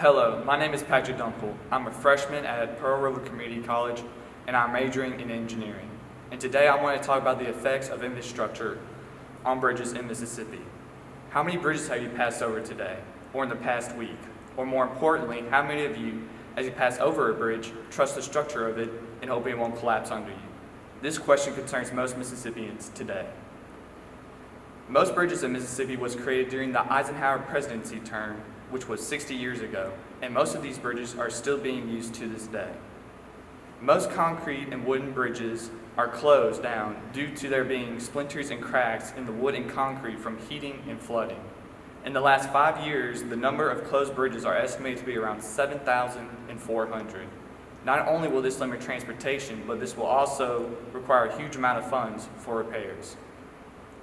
Hello, my name is Patrick Dunkle. I'm a freshman at Pearl River Community College, and I'm majoring in engineering. And today I want to talk about the effects of infrastructure on bridges in Mississippi. How many bridges have you passed over today, or in the past week? Or more importantly, how many of you, as you pass over a bridge, trust the structure of it and hope it won't collapse under you? This question concerns most Mississippians today. Most bridges in Mississippi was created during the Eisenhower presidency term, which was 60 years ago, and most of these bridges are still being used to this day. Most concrete and wooden bridges are closed down due to there being splinters and cracks in the wood and concrete from heating and flooding. In the last 5 years, the number of closed bridges are estimated to be around 7,400. Not only will this limit transportation, but this will also require a huge amount of funds for repairs.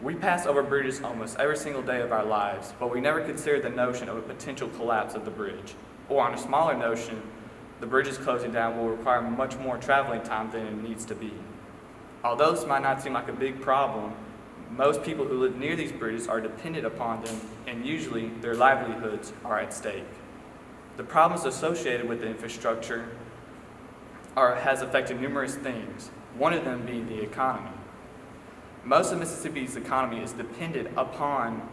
We pass over bridges almost every single day of our lives, but we never consider the notion of a potential collapse of the bridge. Or on a smaller notion, the bridges closing down will require much more traveling time than it needs to be. Although this might not seem like a big problem, most people who live near these bridges are dependent upon them, and usually their livelihoods are at stake. The problems associated with the infrastructure has affected numerous things, one of them being the economy. Most of Mississippi's economy is dependent upon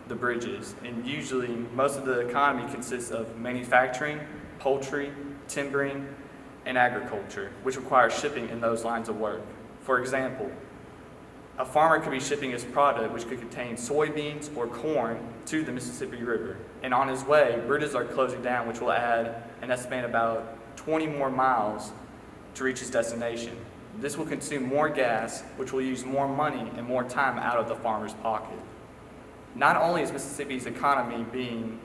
the bridges, and usually most of the economy consists of manufacturing, poultry, timbering, and agriculture, which requires shipping in those lines of work. For example, a farmer could be shipping his product, which could contain soybeans or corn, to the Mississippi River. And on his way, bridges are closing down, which will add an estimate about 20 more miles to reach his destination. This will consume more gas, which will use more money and more time out of the farmer's pocket. Not only is Mississippi's economy being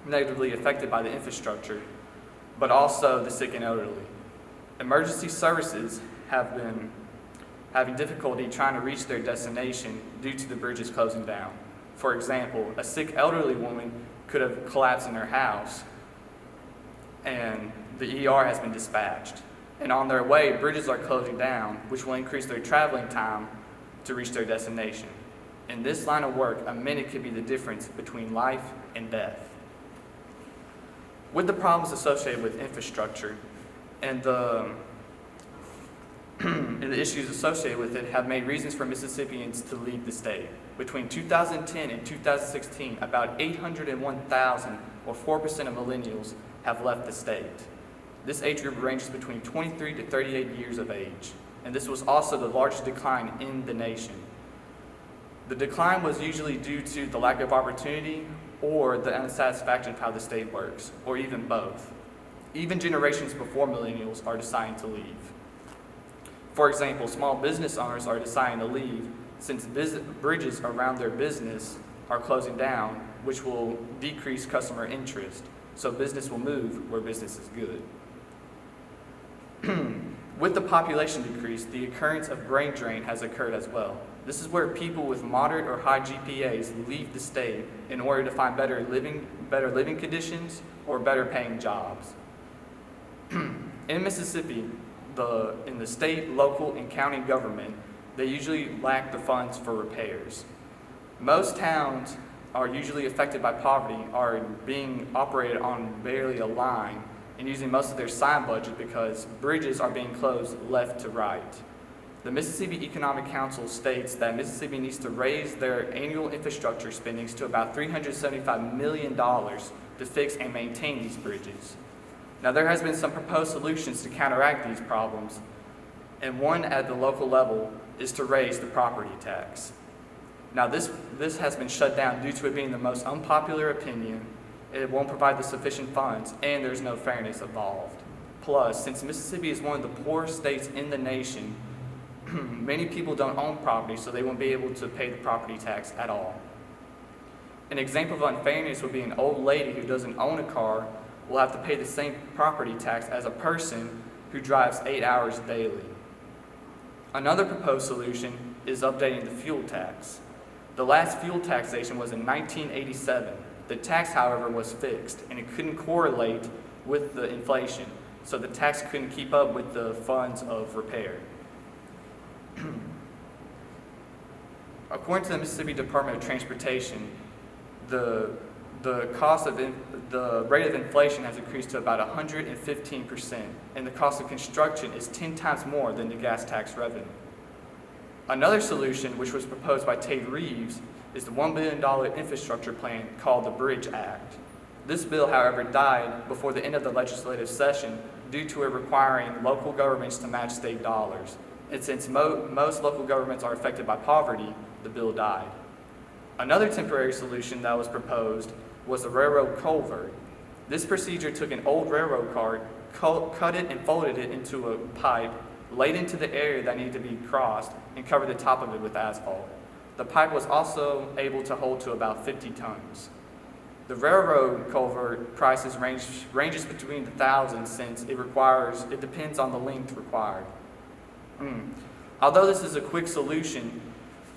negatively affected by the infrastructure, but also the sick and elderly. Emergency services have been having difficulty trying to reach their destination due to the bridges closing down. For example, a sick elderly woman could have collapsed in her house, and the ER has been dispatched. And on their way, bridges are closing down, which will increase their traveling time to reach their destination. In this line of work, a minute could be the difference between life and death. With the problems associated with infrastructure and the issues associated with it have made reasons for Mississippians to leave the state. Between 2010 and 2016, about 801,000, or 4% of millennials, have left the state. This age group ranges between 23 to 38 years of age, and this was also the largest decline in the nation. The decline was usually due to the lack of opportunity or the unsatisfaction of how the state works, or even both. Even generations before millennials are deciding to leave. For example, small business owners are deciding to leave since bridges around their business are closing down, which will decrease customer interest, so business will move where business is good. With the population decrease, the occurrence of brain drain has occurred as well. This is where people with moderate or high GPAs leave the state in order to find better living conditions or better paying jobs. In Mississippi, in the state, local, and county government, they usually lack the funds for repairs. Most towns are usually affected by poverty, are being operated on barely a line, and using most of their sign budget because bridges are being closed left to right. The Mississippi Economic Council states that Mississippi needs to raise their annual infrastructure spendings to about $375 million to fix and maintain these bridges. Now, there has been some proposed solutions to counteract these problems, and one at the local level is to raise the property tax. Now, this has been shut down due to it being the most unpopular opinion. It won't provide the sufficient funds, and there's no fairness involved. Plus, since Mississippi is one of the poorest states in the nation, many people don't own property, so they won't be able to pay the property tax at all. An example of unfairness would be an old lady who doesn't own a car will have to pay the same property tax as a person who drives 8 hours daily. Another proposed solution is updating the fuel tax. The last fuel taxation was in 1987. The tax, however, was fixed, and it couldn't correlate with the inflation, so the tax couldn't keep up with the funds of repair. According to the Mississippi Department of Transportation, the the rate of inflation has increased to about 115%, and the cost of construction is 10 times more than the gas tax revenue. Another solution, which was proposed by Tate Reeves, is the $1 billion infrastructure plan called the Bridge Act. This bill, however, died before the end of the legislative session due to it requiring local governments to match state dollars. And since most local governments are affected by poverty, the bill died. Another temporary solution that was proposed was the railroad culvert. This procedure took an old railroad car, cut it and folded it into a pipe, laid into the area that needed to be crossed, and covered the top of it with asphalt. The pipe was also able to hold to about 50 tons. The railroad culvert prices ranges between the thousands since it depends on the length required. Although this is a quick solution,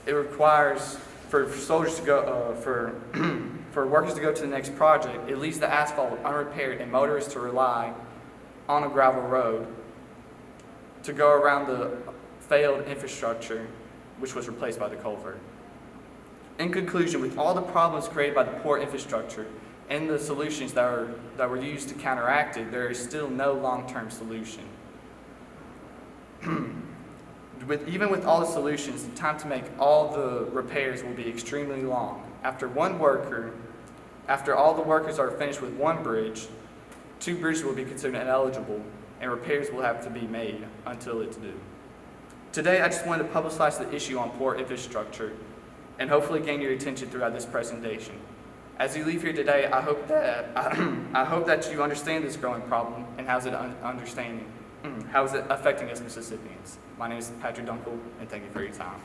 it requires for soldiers to go for workers to go to the next project. It leaves the asphalt unrepaired and motorists to rely on a gravel road to go around the failed infrastructure, which was replaced by the culvert. In conclusion, with all the problems created by the poor infrastructure and the solutions that were used to counteract it, there is still no long-term solution. Even with all the solutions, the time to make all the repairs will be extremely long. After all the workers are finished with one bridge, 2 bridges will be considered ineligible, and repairs will have to be made until it's due. Today, I just wanted to publicize the issue on poor infrastructure and hopefully gain your attention throughout this presentation. As you leave here today, I hope that you understand this growing problem and how is it affecting us Mississippians. My name is Patrick Dunkle, and thank you for your time.